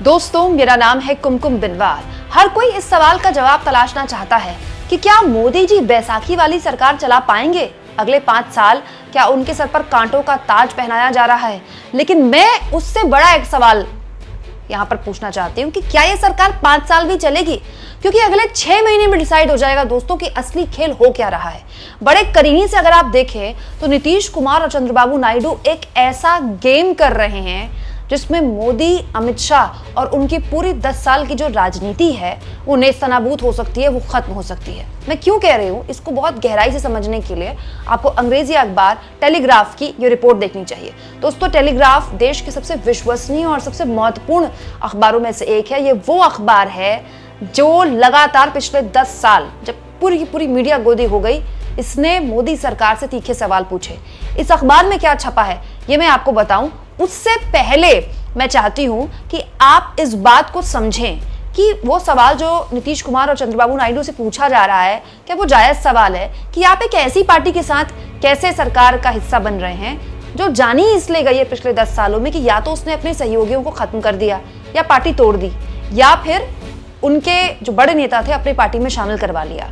दोस्तों, मेरा नाम है कुमकुम बिनवाल। हर कोई इस सवाल का जवाब तलाशना चाहता है कि क्या मोदी जी बैसाखी वाली सरकार चला पाएंगे अगले 5 साल। क्या उनके सर पर कांटों का ताज पहनाया जा रहा है? लेकिन मैं उससे बड़ा एक सवाल यहां पर पूछना चाहती हूं कि क्या यह सरकार 5 साल भी चलेगी, क्योंकि अगले 6 महीने में डिसाइड हो जाएगा दोस्तों कि असली खेल हो क्या रहा है। बड़े करीनी से अगर आप देखें तो नीतीश कुमार और चंद्रबाबू नायडू एक ऐसा गेम कर रहे हैं जिसमें मोदी, अमित शाह और उनकी पूरी 10 साल की जो राजनीति है वो नेस्तनाबूद हो सकती है, वो खत्म हो सकती है। मैं क्यों कह रही हूँ, इसको बहुत गहराई से समझने के लिए आपको अंग्रेजी अखबार टेलीग्राफ की ये रिपोर्ट देखनी चाहिए। दोस्तों, टेलीग्राफ देश के सबसे विश्वसनीय और सबसे महत्वपूर्ण अखबारों में से एक है। ये वो अखबार है जो लगातार पिछले 10 साल, जब पूरी की पूरी मीडिया गोदी हो गई, इसने मोदी सरकार से तीखे सवाल पूछे। इस अखबार में क्या छपा है ये मैं आपको बताऊं, उससे पहले मैं चाहती हूं कि आप इस बात को समझें कि वो सवाल जो नीतीश कुमार और चंद्रबाबू नायडू से पूछा जा रहा है, क्या वो जायज सवाल है कि आप एक ऐसी पार्टी के साथ कैसे सरकार का हिस्सा बन रहे हैं जो जानी इसलिए गई है पिछले 10 सालों में कि या तो उसने अपने सहयोगियों को खत्म कर दिया या पार्टी तोड़ दी, या फिर उनके जो बड़े नेता थे अपनी पार्टी में शामिल करवा लिया।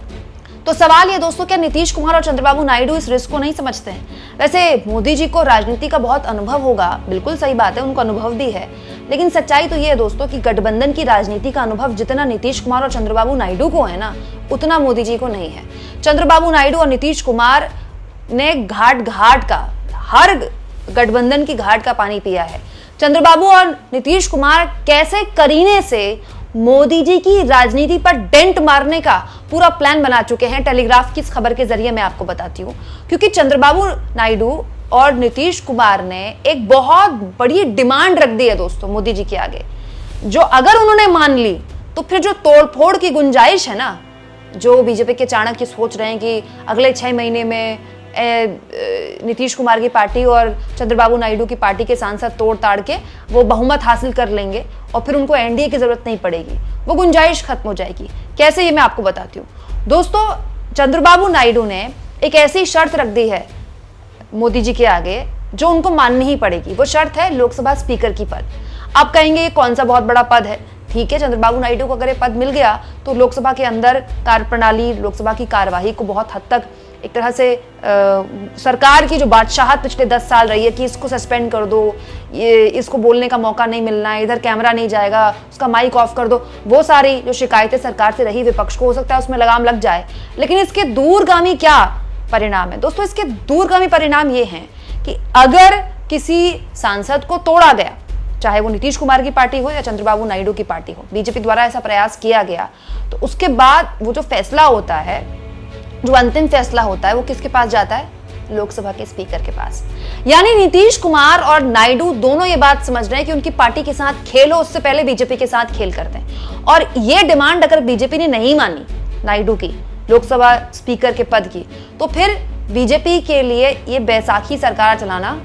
तो सवाल ये दोस्तों, क्या नीतीश कुमार और चंद्रबाबू नायडू इस रिस्क को नहीं समझते हैं? वैसे मोदी जी को राजनीति का बहुत अनुभव होगा, बिल्कुल सही बात है, उनको अनुभव भी है, लेकिन सच्चाई तो ये है दोस्तों कि गठबंधन की राजनीति का अनुभव जितना नीतीश कुमार और चंद्रबाबू नायडू को है ना, उतना मोदी जी को नहीं है। चंद्रबाबू नायडू और नीतीश कुमार ने घाट घाट का, हर गठबंधन की घाट का पानी पिया है। चंद्रबाबू और नीतीश कुमार कैसे करीने से मोदी जी की राजनीति पर डेंट मारने का पूरा प्लान बना चुके हैं, टेलीग्राफ की इस खबर के जरिए मैं आपको बताती हूं। क्योंकि चंद्रबाबू नायडू और नीतीश कुमार ने एक बहुत बड़ी डिमांड रख दी है दोस्तों मोदी जी के आगे, जो अगर उन्होंने मान ली तो फिर जो तोड़फोड़ की गुंजाइश है ना, जो बीजेपी के चाणक्य सोच रहे हैं कि अगले 6 महीने में नीतीश कुमार की पार्टी और चंद्रबाबू नायडू की पार्टी के सांसद तोड़ ताड़ के वो बहुमत हासिल कर लेंगे और फिर उनको एनडीए की जरूरत नहीं पड़ेगी, वो गुंजाइश खत्म हो जाएगी। कैसे, ये मैं आपको बताती हूँ दोस्तों। चंद्रबाबू नायडू ने एक ऐसी शर्त रख दी है मोदी जी के आगे जो उनको माननी ही पड़ेगी। वो शर्त है लोकसभा स्पीकर की पद। आप कहेंगे ये कौन सा बहुत बड़ा पद है? ठीक है, चंद्रबाबू नायडू को अगर ये पद मिल गया तो लोकसभा के अंदर कार्यप्रणाली, लोकसभा की कार्यवाही को बहुत हद तक एक तरह से सरकार की जो बादशाहत पिछले 10 साल रही है कि इसको सस्पेंड कर दो, ये इसको बोलने का मौका नहीं मिलना है, इधर कैमरा नहीं जाएगा, उसका माइक ऑफ कर दो, वो सारी जो शिकायतें सरकार से रही विपक्ष को, हो सकता है उसमें लगाम लग जाए। लेकिन इसके दूरगामी क्या परिणाम है दोस्तों? इसके दूरगामी परिणाम ये हैं कि अगर किसी सांसद को तोड़ा गया, चाहे वो नीतीश कुमार की पार्टी हो या चंद्रबाबू नायडू की पार्टी हो, बीजेपी द्वारा ऐसा प्रयास किया गया, तो उसके बाद वो जो फैसला होता है, जो अंतिम फैसला होता है, वो किसके पास जाता है? लोकसभा के स्पीकर के पास। यानी नीतीश कुमार और नायडू दोनों ये बात समझ रहे हैं कि उनकी पार्टी के साथ खेलो, उससे पहले बीजेपी के साथ खेल करते हैं। और ये डिमांड अगर बीजेपी ने नहीं मानी नायडू की, लोकसभा स्पीकर के पद की, तो फिर बीजेपी के लिए ये बैसाखी सरकार चलाना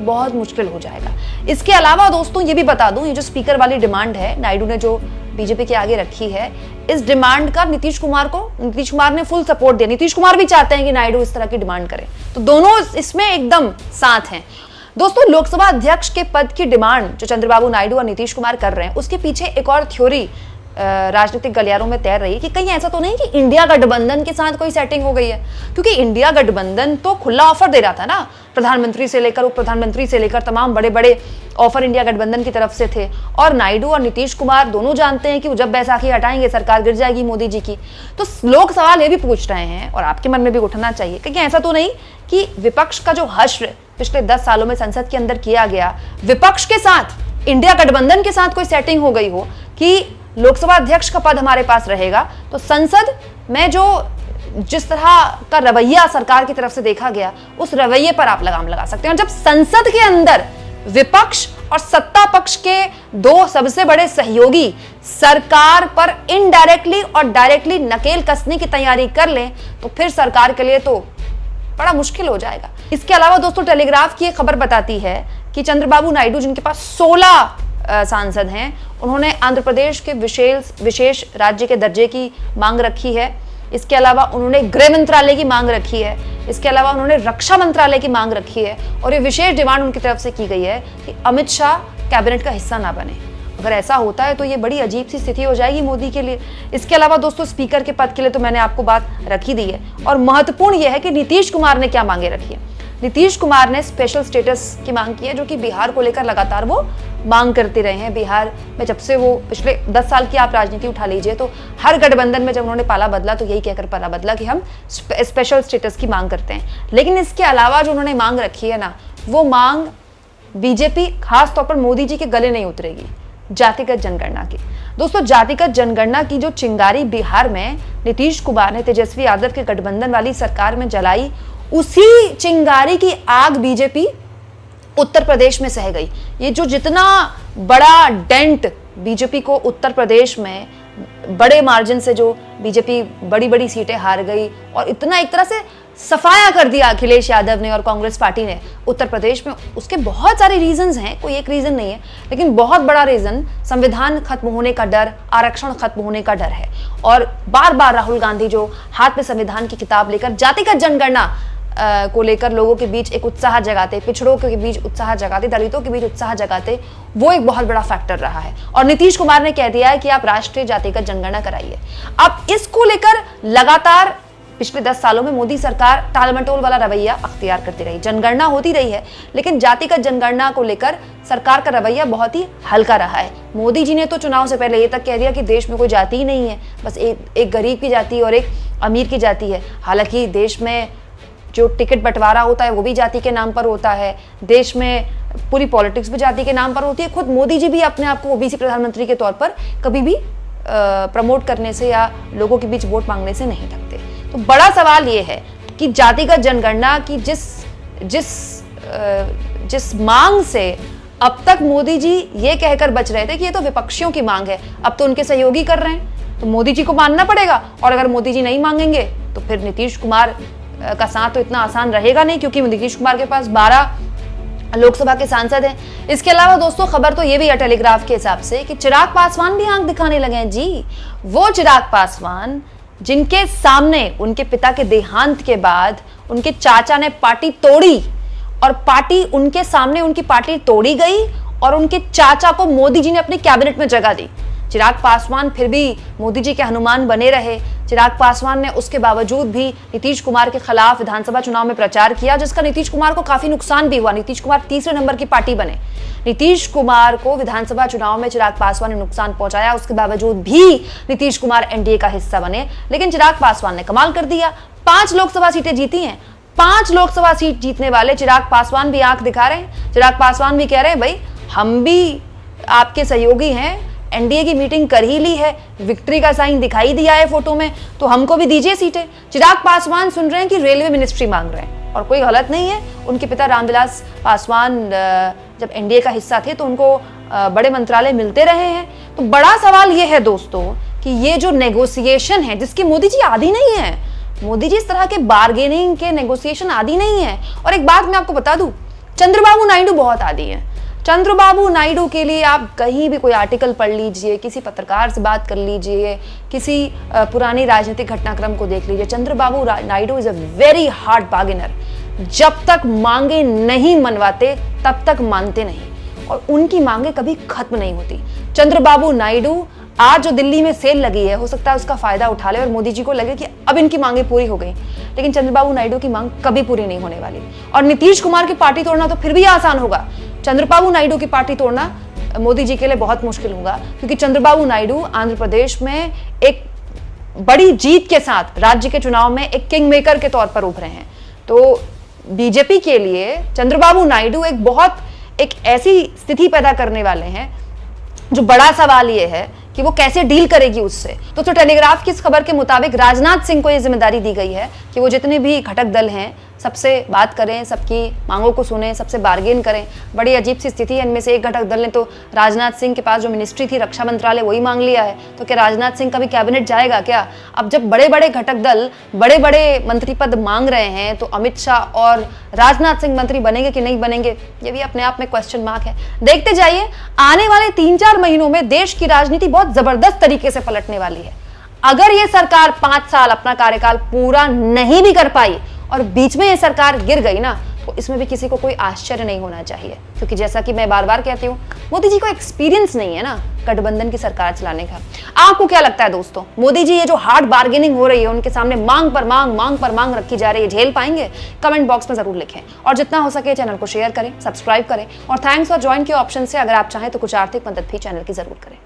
बहुत मुश्किल हो जाएगा। इसके अलावा दोस्तों ये भी बता दूं, ये जो स्पीकर वाली डिमांड है नायडू ने जो बीजेपी के आगे रखी है, इस डिमांड का नीतीश कुमार ने फुल सपोर्ट दिया। नीतीश कुमार भी चाहते हैं कि नायडू इस तरह की डिमांड करे, तो दोनों इसमें एकदम साथ हैं। दोस्तों, लोकसभा अध्यक्ष के पद की डिमांड जो चंद्रबाबू नायडू और नीतीश कुमार कर रहे हैं, उसके पीछे एक और थ्योरी राजनीतिक गलियारों में तैर रही है कि कहीं ऐसा तो नहीं कि इंडिया गठबंधन के साथ कोई सेटिंग हो गई है। क्योंकि इंडिया गठबंधन तो खुला ऑफर दे रहा था ना, प्रधानमंत्री से लेकर उप प्रधानमंत्री से लेकर तमाम बड़े बड़े ऑफर इंडिया गठबंधन की तरफ से थे। और नायडू और नीतीश कुमार दोनों जानते हैं कि जब बैसाखी हटाएंगे सरकार गिर जाएगी मोदी जी की। तो लोग सवाल ये भी पूछ रहे हैं और आपके मन में भी उठना चाहिए कि ऐसा तो नहीं कि विपक्ष का जो हश्र पिछले 10 सालों में संसद के अंदर किया गया, विपक्ष के साथ, इंडिया गठबंधन के साथ कोई सेटिंग हो गई हो कि लोकसभा अध्यक्ष का पद हमारे पास रहेगा, तो संसद में जो जिस तरह का रवैया सरकार की तरफ से देखा गया, उस रवैये पर आप लगाम लगा सकते हैं। और जब संसद के अंदर विपक्ष और सत्ता पक्ष के दो सबसे बड़े सहयोगी सरकार पर इनडायरेक्टली और डायरेक्टली नकेल कसने की तैयारी कर लें, तो फिर सरकार के लिए तो बड़ा मुश्किल हो जाएगा। इसके अलावा दोस्तों, टेलीग्राफ की एक खबर बताती है कि चंद्रबाबू नायडू, जिनके पास 16 सांसद हैं, उन्होंने आंध्र प्रदेश के विशेष राज्य के दर्जे की मांग रखी है। इसके अलावा उन्होंने गृह मंत्रालय की मांग रखी है। इसके अलावा उन्होंने रक्षा मंत्रालय की मांग रखी है। और ये विशेष डिमांड उनकी तरफ से की गई है कि अमित शाह कैबिनेट का हिस्सा ना बने। अगर ऐसा होता है तो ये बड़ी अजीब सी स्थिति हो जाएगी मोदी के लिए। इसके अलावा दोस्तों स्पीकर के पद के लिए तो मैंने आपको बात रखी दी है, और महत्वपूर्ण यह है कि नीतीश कुमार ने क्या मांगे रखी है। नीतीश कुमार ने स्पेशल स्टेटस की मांग की है, जो कि बिहार को लेकर लगातार वो मांग करते रहे हैं। बिहार में जब से वो पिछले 10 साल की आप राजनीति उठा लीजिए तो हर गठबंधन में जब उन्होंने पाला बदला तो यही कहकर पाला बदला कि हम स्पेशल स्टेटस की मांग करते हैं। लेकिन इसके अलावा जो उन्होंने मांग रखी है ना, वो मांग बीजेपी खासतौर पर मोदी जी के गले नहीं उतरेगी, जातिगत जनगणना की। दोस्तों जातिगत जनगणना की जो चिंगारी बिहार में नीतीश कुमार ने तेजस्वी यादव के गठबंधन वाली सरकार में जलाई, उसी चिंगारी की आग बीजेपी उत्तर प्रदेश में सह गई। ये जो जितना बड़ा डेंट बीजेपी को उत्तर प्रदेश में बड़े मार्जिन से जो बीजेपी बड़ी बड़ी सीटें हार गई, और इतना एक तरह से सफाया कर दिया अखिलेश यादव ने और कांग्रेस पार्टी ने उत्तर प्रदेश में, उसके बहुत सारे रीजंस हैं, कोई एक रीजन नहीं है, लेकिन बहुत बड़ा रीजन संविधान खत्म होने का डर, आरक्षण खत्म होने का डर है। और बार बार राहुल गांधी जो हाथ में संविधान की किताब लेकर जातिगत जनगणना को लेकर लोगों के बीच एक उत्साह जगाते, पिछड़ों के बीच उत्साह जगाते, दलितों के बीच उत्साह जगाते, वो एक बहुत बड़ा फैक्टर रहा है। और नीतीश कुमार ने कह दिया है कि आप राष्ट्रीय जातिगत जनगणना कराइए। अब इसको लेकर लगातार पिछले 10 सालों में मोदी सरकार टालमटोल वाला रवैया अख्तियार करती रही। जनगणना होती रही है, लेकिन जातिगत जनगणना को लेकर सरकार का रवैया बहुत ही हल्का रहा है। मोदी जी ने तो चुनाव से पहले ये तक कह दिया कि देश में कोई जाति ही नहीं है, बस एक गरीब की जाति और एक अमीर की जाति है। हालांकि देश में जो टिकट बंटवारा होता है वो भी जाति के नाम पर होता है, देश में पूरी पॉलिटिक्स भी जाति के नाम पर होती है। खुद मोदी जी भी अपने आप को ओबीसी प्रधानमंत्री के तौर पर कभी भी प्रमोट करने से या लोगों के बीच वोट मांगने से नहीं थकते। तो बड़ा सवाल ये है कि जातिगत जनगणना की जिस मांग से अब तक मोदी जी ये कहकर बच रहे थे कि ये तो विपक्षियों की मांग है, अब तो उनके सहयोगी कर रहे हैं, तो मोदी जी को मानना पड़ेगा। और अगर मोदी जी नहीं मांगेंगे तो फिर नीतीश कुमार का साथ तो इतना आसान रहेगा नहीं, क्योंकि नीतीश कुमार के पास 12 लोकसभा के सांसद हैं। इसके अलावा दोस्तों खबर तो ये भी है टेलीग्राफ के हिसाब से कि चिराग पासवान भी आंख दिखाने लगे हैं जी। वो चिराग पासवान जिनके सामने उनके पिता के देहांत के बाद उनके चाचा ने पार्टी तोड़ी, और पार्टी उनके सामने उनकी पार्टी तोड़ी गई, और उनके चाचा को मोदी जी ने अपनी कैबिनेट में जगह दी। चिराग पासवान फिर भी मोदी जी के हनुमान बने रहे। चिराग पासवान ने उसके बावजूद भी नीतीश कुमार के खिलाफ विधानसभा चुनाव में प्रचार किया, जिसका नीतीश कुमार को काफी नुकसान भी हुआ। नीतीश कुमार तीसरे नंबर की पार्टी बने। नीतीश कुमार को विधानसभा चुनाव में चिराग पासवान ने नुकसान पहुंचाया, उसके बावजूद भी नीतीश कुमार एनडीए का हिस्सा बने। लेकिन चिराग पासवान ने कमाल कर दिया, 5 लोकसभा सीटें जीती हैं। 5 लोकसभा सीट जीतने वाले चिराग पासवान भी आंख दिखा रहे हैं। चिराग पासवान भी कह रहे हैं भाई हम भी आपके सहयोगी हैं, एनडीए की मीटिंग कर ही ली है, विक्ट्री का साइन दिखाई दिया है फोटो में, तो हमको भी दीजिए सीटें। चिराग पासवान सुन रहे हैं कि रेलवे मिनिस्ट्री मांग रहे हैं, और कोई गलत नहीं है। उनके पिता रामविलास पासवान जब एनडीए का हिस्सा थे तो उनको बड़े मंत्रालय मिलते रहे हैं। तो बड़ा सवाल ये है दोस्तों कि ये जो नेगोशिएशन है, जिसकी मोदी जी आदी नहीं है, मोदी जी इस तरह के बार्गेनिंग के नेगोशिएशन आदी नहीं है। और एक बात मैं आपको बता दूं, चंद्रबाबू नायडू बहुत आदी है। चंद्रबाबू नायडू के लिए आप कहीं भी कोई आर्टिकल पढ़ लीजिए, किसी पत्रकार से बात कर लीजिए, किसी पुरानी राजनीतिक घटनाक्रम को देख लीजिए, Chandrababu Naidu is a very hard bargainer. जब तक मांगे नहीं मनवाते तब तक मानते नहीं, और उनकी मांगे कभी खत्म नहीं होती। चंद्रबाबू नायडू आज जो दिल्ली में सेल लगी है, हो सकता है उसका फायदा उठा ले और मोदी जी को लगे कि अब इनकी मांगे पूरी हो गई, लेकिन चंद्रबाबू नायडू की मांग कभी पूरी नहीं होने वाली। और नीतीश कुमार की पार्टी तोड़ना तो फिर भी आसान होगा, चंद्रबाबू नायडू की पार्टी तोड़ना मोदी जी के लिए बहुत मुश्किल होगा, क्योंकि चंद्रबाबू नायडू आंध्र प्रदेश में एक बड़ी जीत के साथ राज्य के चुनाव में एक किंग मेकर के तौर पर उभरे हैं। तो बीजेपी के लिए चंद्रबाबू नायडू एक ऐसी स्थिति पैदा करने वाले हैं, जो बड़ा सवाल ये है कि वो कैसे डील करेगी उससे। तो टेलीग्राफ की इस खबर के मुताबिक राजनाथ सिंह को ये जिम्मेदारी दी गई है कि वो जितने भी घटक दल हैं सबसे बात करें, सबकी मांगों को सुने, सबसे बार्गेन करें। बड़ी अजीब सी स्थिति है। इनमें से एक घटक दल ने तो राजनाथ सिंह के पास जो मिनिस्ट्री थी, रक्षा मंत्रालय, वही मांग लिया है। तो क्या राजनाथ सिंह का भी कैबिनेट जाएगा क्या? अब जब बड़े बड़े घटक दल बड़े बड़े मंत्री पद मांग रहे हैं, तो अमित शाह और राजनाथ सिंह मंत्री बनेंगे कि नहीं बनेंगे, ये भी अपने आप में क्वेश्चन मार्क है। देखते जाइए, आने वाले 3-4 महीनों में देश की राजनीति बहुत जबरदस्त तरीके से पलटने वाली है। अगर ये सरकार 5 साल अपना कार्यकाल पूरा नहीं भी कर पाई और बीच में ये सरकार गिर गई ना, तो इसमें भी किसी को कोई आश्चर्य नहीं होना चाहिए, क्योंकि जैसा कि मैं बार बार कहती हूँ, मोदी जी को एक्सपीरियंस नहीं है ना गठबंधन की सरकार चलाने का। आपको क्या लगता है दोस्तों, मोदी जी ये जो हार्ड बार्गेनिंग हो रही है, उनके सामने मांग पर मांग रखी जा रही है, झेल पाएंगे? कमेंट बॉक्स में जरूर लिखें और जितना हो सके चैनल को शेयर करें, सब्सक्राइब करें और थैंक्स फॉर ज्वाइन के ऑप्शन से अगर आप चाहें तो कुछ आर्थिक मदद भी चैनल की जरूर करें।